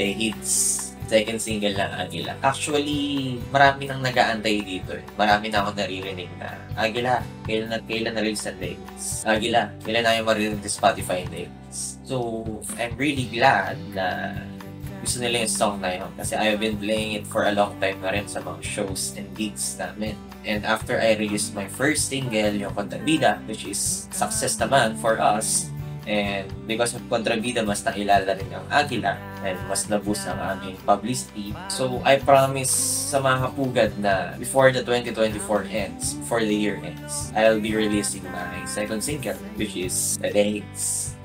The Hits. Second single ng Aguila. Actually, marami nang nag-aantay dito eh. Marami na ako naririnig na, Aguila, kailan na-release ang The Hits? Aguila, kailan na yung marinig sa Spotify The Hits? So, I'm really glad na gusto nila yung song na yun. Kasi I've been playing it for a long time na rin sa mga shows and gigs namin. And after I released my first single, yung Kontrabida, which is success naman for us, and because of Kontrabida, mas nakilala rin ang Aguila and mas naboost ang aming publicity. So, I promise sa mga kapugad na before the 2024 ends, before the year ends, I'll be releasing my second single, which is The Hits.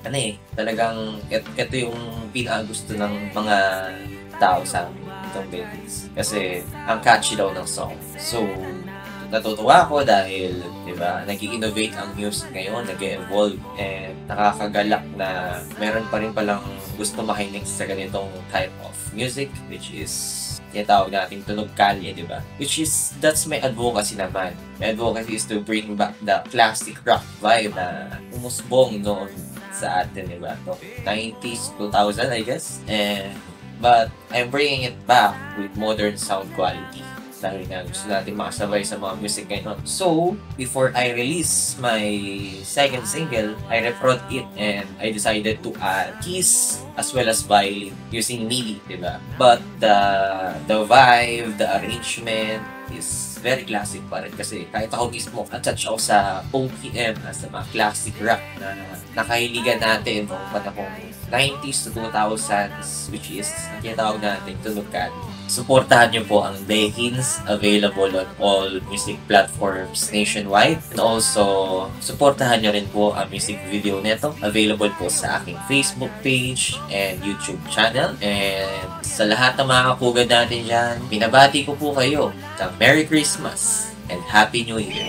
Talagang ito yung pinakagusto ng mga tao sa amin, itong The Hits. Kasi ang catchy daw ng song. So, natutuwa ako dahil, di ba, nag-i-innovate ang music ngayon, nag-evolve, and nakakagalak na meron pa rin palang gusto makinig sa ganitong type of music, which is tinatawag natin tunog kalye, di ba? Which is, that's my advocacy naman. My advocacy is to bring back the classic rock vibe na umusbong noon sa atin, di ba? 90s, 2000, I guess. But I'm bringing it back with modern sound quality. Dahil nga gusto natin makasabay sa mga music ngayon. So, before I release my second single, I rewrote it and I decided to add keys as well as violin using MIDI, diba? But the vibe, the arrangement is very classic pa rin kasi kahit ako mismo attach ako sa OPM, sa mga classic rock na nakahiligan natin noong panahong 90s to 2000s, which is tinatawag natin tunog kalye. Suportahan niyo po ang The Hits, available on all music platforms nationwide. And also, suportahan niyo rin po ang music video nito. Available po sa aking Facebook page and YouTube channel. And sa lahat ng mga kapugad natin dyan, binabati ko po kayo ng Merry Christmas and Happy New Year!